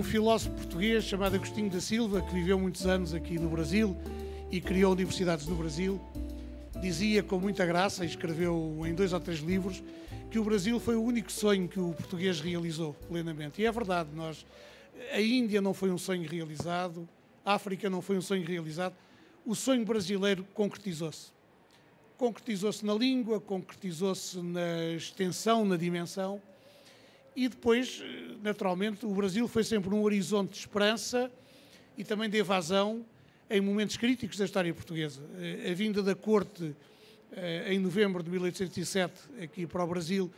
filósofo português chamado Agostinho da Silva, que viveu muitos anos aqui no Brasil e criou universidades no Brasil, dizia com muita graça, e escreveu em 2 ou 3 livros, que o Brasil foi o único sonho que o português realizou plenamente. E é verdade, a Índia não foi um sonho realizado, a África não foi um sonho realizado, o sonho brasileiro concretizou-se. Concretizou-se na língua, concretizou-se na extensão, na dimensão, e depois, naturalmente, o Brasil foi sempre um horizonte de esperança e também de evasão em momentos críticos da história portuguesa. A vinda da corte em novembro de 1807 aqui para o Brasil,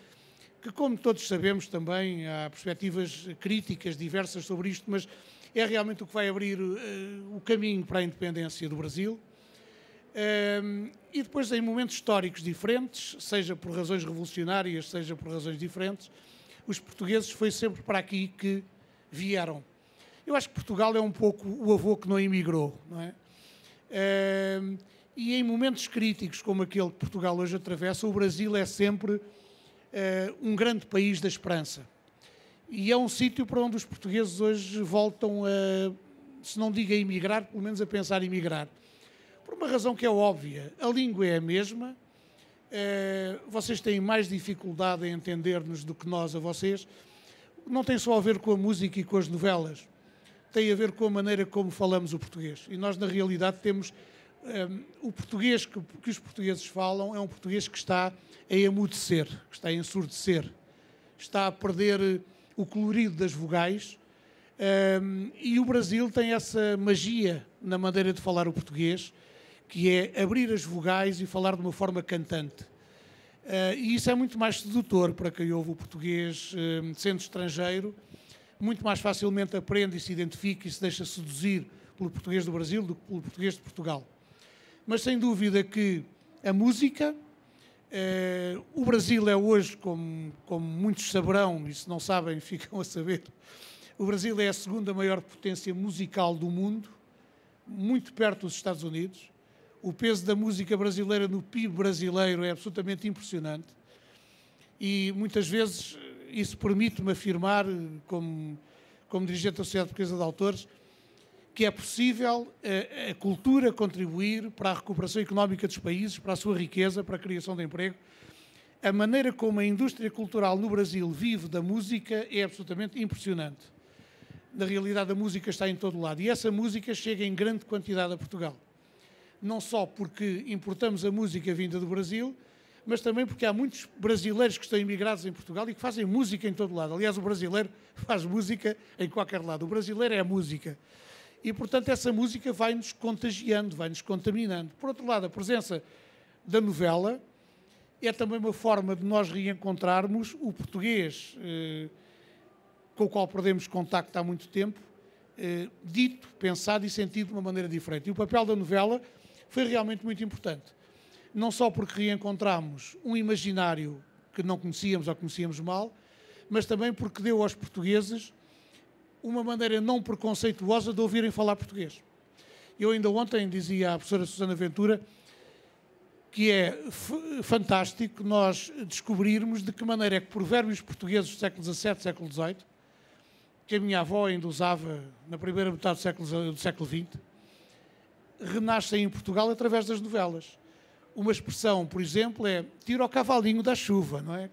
que, como todos sabemos também, há perspectivas críticas diversas sobre isto, mas é realmente o que vai abrir o caminho para a independência do Brasil. E depois, em momentos históricos diferentes, seja por razões revolucionárias, seja por razões diferentes, os portugueses foi sempre para aqui que vieram. Eu acho que Portugal é um pouco o avô que não emigrou, não é? E em momentos críticos como aquele que Portugal hoje atravessa, o Brasil é sempre um grande país da esperança. E é um sítio para onde os portugueses hoje voltam a, se não digo a emigrar, pelo menos a pensar em emigrar. Por uma razão que é óbvia, a língua é a mesma, vocês têm mais dificuldade em entender-nos do que nós a vocês. Não tem só a ver com a música e com as novelas, tem a ver com a maneira como falamos o português. E nós, na realidade, temos o português que os portugueses falam é um português que está a emudecer, que está a ensurdecer, está a perder o colorido das vogais, e o Brasil tem essa magia na maneira de falar o português, que é abrir as vogais e falar de uma forma cantante. E isso é muito mais sedutor para quem ouve o português sendo estrangeiro, muito mais facilmente aprende e se identifica e se deixa seduzir pelo português do Brasil do que pelo português de Portugal. Mas sem dúvida que a música, o Brasil é hoje, como muitos saberão, e se não sabem ficam a saber, o Brasil é a segunda maior potência musical do mundo, muito perto dos Estados Unidos. O peso da música brasileira no PIB brasileiro é absolutamente impressionante e muitas vezes isso permite-me afirmar, como dirigente da Sociedade Portuguesa de Autores, que é possível a cultura contribuir para a recuperação económica dos países, para a sua riqueza, para a criação de emprego. A maneira como a indústria cultural no Brasil vive da música é absolutamente impressionante. Na realidade, a música está em todo lado e essa música chega em grande quantidade a Portugal. Não só porque importamos a música vinda do Brasil, mas também porque há muitos brasileiros que estão imigrados em Portugal e que fazem música em todo lado. Aliás, o brasileiro faz música em qualquer lado. O brasileiro é a música. E, portanto, essa música vai-nos contagiando, vai-nos contaminando. Por outro lado, a presença da novela é também uma forma de nós reencontrarmos o português com o qual perdemos contacto há muito tempo, dito, pensado e sentido de uma maneira diferente. E o papel da novela foi realmente muito importante. Não só porque reencontramos um imaginário que não conhecíamos ou conhecíamos mal, mas também porque deu aos portugueses uma maneira não preconceituosa de ouvirem falar português. Eu ainda ontem dizia à professora Susana Ventura que é fantástico nós descobrirmos de que maneira é que provérbios portugueses do século XVII, século XVIII, que a minha avó ainda usava na primeira metade do século XX, renascem em Portugal através das novelas. Uma expressão, por exemplo, é tira o cavalinho da chuva, não é?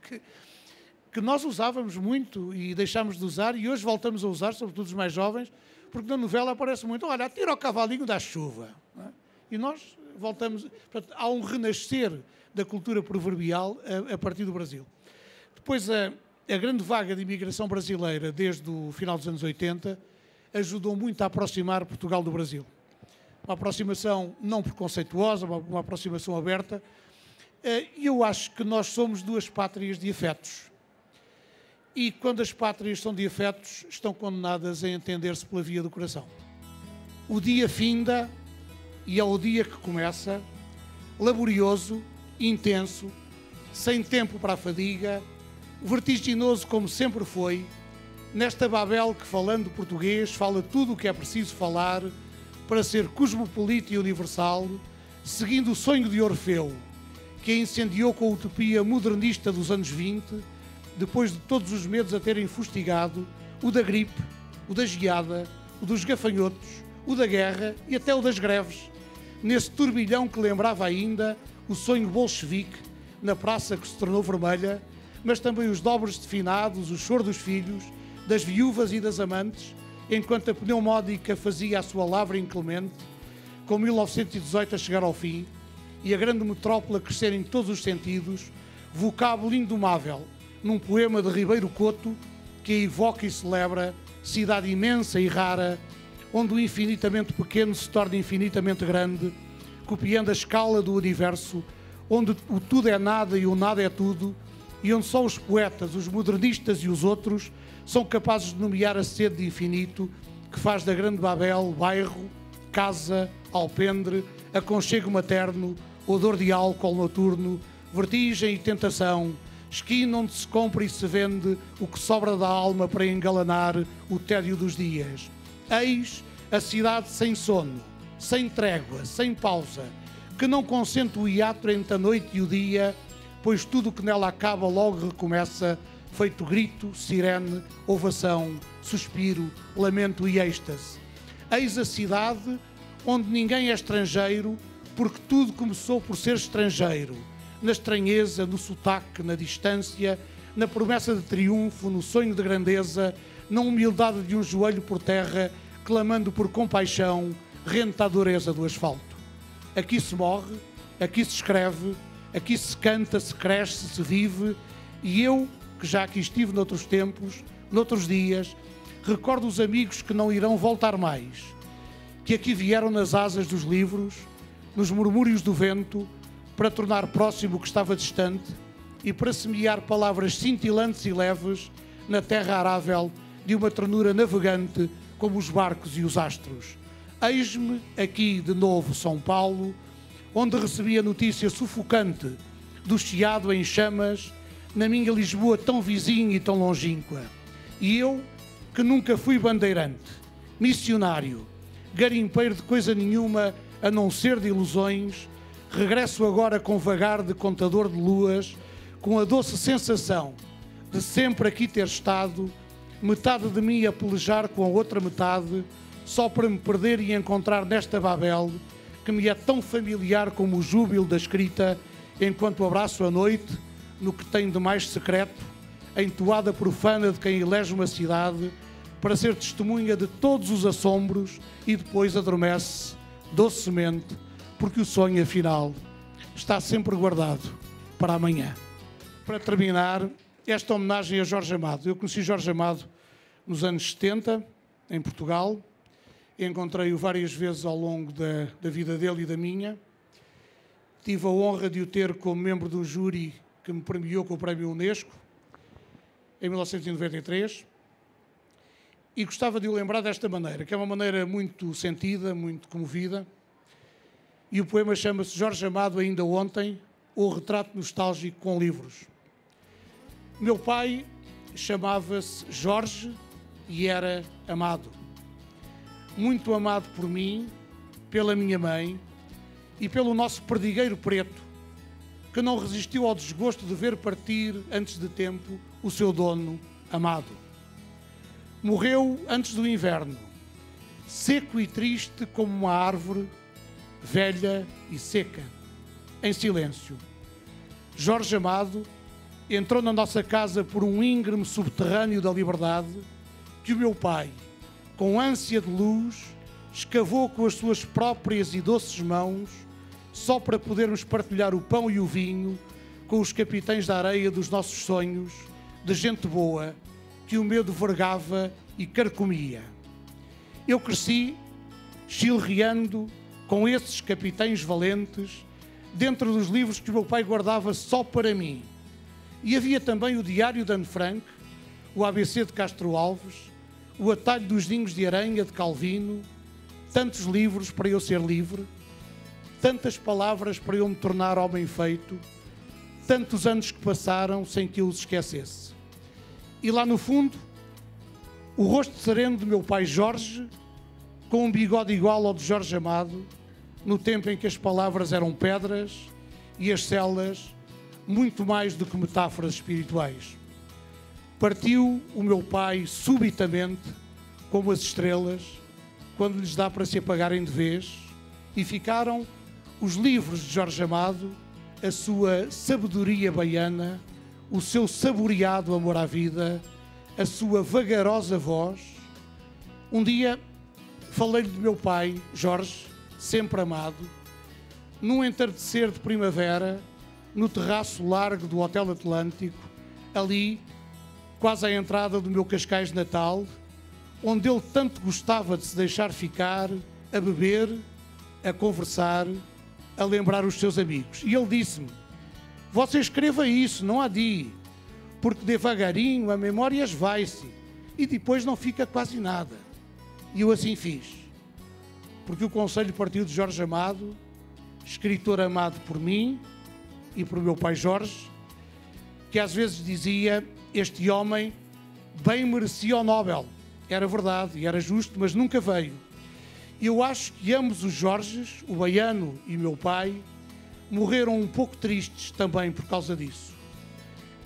Que nós usávamos muito e deixámos de usar e hoje voltamos a usar, sobretudo os mais jovens, porque na novela aparece muito, olha, tira o cavalinho da chuva. Não é? E nós voltamos, portanto, há um renascer da cultura proverbial a partir do Brasil. Depois, a grande vaga de imigração brasileira desde o final dos anos 80 ajudou muito a aproximar Portugal do Brasil. Uma aproximação não preconceituosa, uma aproximação aberta. E eu acho que nós somos duas pátrias de afetos. E quando as pátrias são de afetos, estão condenadas a entender-se pela via do coração. O dia finda e é o dia que começa, laborioso, intenso, sem tempo para a fadiga, vertiginoso como sempre foi, nesta Babel que, falando português, fala tudo o que é preciso falar para ser cosmopolita e universal, seguindo o sonho de Orfeu, que a incendiou com a utopia modernista dos anos 20, depois de todos os medos a terem fustigado, o da gripe, o da geada, o dos gafanhotos, o da guerra e até o das greves, nesse turbilhão que lembrava ainda o sonho bolchevique na praça que se tornou vermelha, mas também os dobres de finados, o choro dos filhos, das viúvas e das amantes, enquanto a pneumónica fazia a sua lavra inclemente, com 1918 a chegar ao fim e a grande metrópole a crescer em todos os sentidos, vocábulo indomável, num poema de Ribeiro Couto que a evoca e celebra, cidade imensa e rara, onde o infinitamente pequeno se torna infinitamente grande, copiando a escala do universo, onde o tudo é nada e o nada é tudo, e onde só os poetas, os modernistas e os outros são capazes de nomear a sede de infinito que faz da grande Babel bairro, casa, alpendre, aconchego materno, odor de álcool noturno, vertigem e tentação, esquina onde se compra e se vende o que sobra da alma para engalanar o tédio dos dias. Eis a cidade sem sono, sem trégua, sem pausa, que não consente o hiato entre a noite e o dia, pois tudo o que nela acaba logo recomeça, feito grito, sirene, ovação, suspiro, lamento e êxtase. Eis a cidade onde ninguém é estrangeiro, porque tudo começou por ser estrangeiro, na estranheza, no sotaque, na distância, na promessa de triunfo, no sonho de grandeza, na humildade de um joelho por terra, clamando por compaixão, rente à dureza do asfalto. Aqui se morre, aqui se escreve, aqui se canta, se cresce, se vive, e eu, que já aqui estive noutros tempos, noutros dias, recordo os amigos que não irão voltar mais, que aqui vieram nas asas dos livros, nos murmúrios do vento, para tornar próximo o que estava distante e para semear palavras cintilantes e leves na terra arável de uma ternura navegante como os barcos e os astros. Eis-me aqui de novo São Paulo, onde recebi a notícia sufocante do chiado em chamas na minha Lisboa tão vizinha e tão longínqua. E eu, que nunca fui bandeirante, missionário, garimpeiro de coisa nenhuma a não ser de ilusões, regresso agora com vagar de contador de luas, com a doce sensação de sempre aqui ter estado, metade de mim a pelejar com a outra metade, só para me perder e encontrar nesta Babel, que me é tão familiar como o júbilo da escrita, enquanto abraço a noite, no que tem de mais secreto, a entoada profana de quem elege uma cidade, para ser testemunha de todos os assombros e depois adormece, docemente, porque o sonho, afinal, está sempre guardado para amanhã. Para terminar, esta homenagem a Jorge Amado. Eu conheci Jorge Amado nos anos 70, em Portugal. Encontrei-o várias vezes ao longo da vida dele e da minha. Tive a honra de o ter como membro do júri que me premiou com o Prémio Unesco, em 1993. E gostava de o lembrar desta maneira, que é uma maneira muito sentida, muito comovida. E o poema chama-se Jorge Amado ainda ontem, ou retrato nostálgico com livros. Meu pai chamava-se Jorge e era amado. Muito amado por mim, pela minha mãe e pelo nosso perdigueiro preto, que não resistiu ao desgosto de ver partir, antes de tempo, o seu dono amado. Morreu antes do inverno, seco e triste como uma árvore, velha e seca, em silêncio. Jorge Amado entrou na nossa casa por um íngreme subterrâneo da liberdade que o meu pai, com ânsia de luz, escavou com as suas próprias e doces mãos, só para podermos partilhar o pão e o vinho com os capitães da areia dos nossos sonhos, de gente boa, que o medo vergava e carcomia. Eu cresci chilreando com esses capitães valentes, dentro dos livros que o meu pai guardava só para mim. E havia também o Diário de Anne Frank, o ABC de Castro Alves, o Atalho dos Ninhos de Aranha de Calvino, tantos livros para eu ser livre, tantas palavras para eu me tornar homem feito, tantos anos que passaram sem que eu os esquecesse. E lá no fundo, o rosto sereno do meu pai Jorge, com um bigode igual ao de Jorge Amado, no tempo em que as palavras eram pedras e as celas muito mais do que metáforas espirituais. Partiu o meu pai subitamente, como as estrelas, quando lhes dá para se apagarem de vez, e ficaram os livros de Jorge Amado, a sua sabedoria baiana, o seu saboreado amor à vida, a sua vagarosa voz. Um dia falei-lhe do meu pai, Jorge, sempre amado, num entardecer de primavera, no terraço largo do Hotel Atlântico, ali, quase à entrada do meu Cascais de Natal, onde ele tanto gostava de se deixar ficar, a beber, a conversar, a lembrar os seus amigos. E ele disse-me: você escreva isso, não adie, porque devagarinho a memória esvai-se e depois não fica quase nada. E eu assim fiz, porque o conselho partiu de Jorge Amado, escritor amado por mim e por meu pai Jorge, que às vezes dizia: este homem bem merecia o Nobel. Era verdade e era justo, mas nunca veio. E eu acho que ambos os Jorges, o baiano e o meu pai, morreram um pouco tristes também por causa disso.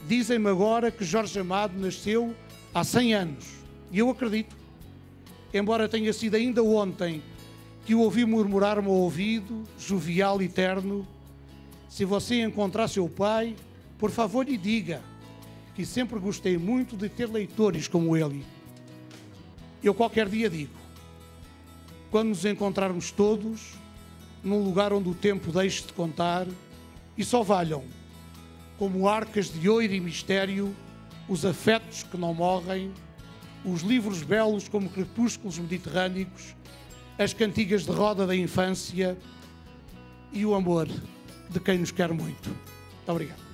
Dizem-me agora que Jorge Amado nasceu há 100 anos. E eu acredito. Embora tenha sido ainda ontem que o ouvi murmurar-me ao ouvido, jovial e terno: se você encontrar seu pai, por favor lhe diga que sempre gostei muito de ter leitores como ele. Eu qualquer dia digo, quando nos encontrarmos todos, num lugar onde o tempo deixe de contar, e só valham, como arcas de ouro e mistério, os afetos que não morrem, os livros belos como crepúsculos mediterrâneos, as cantigas de roda da infância e o amor de quem nos quer muito. Muito obrigado.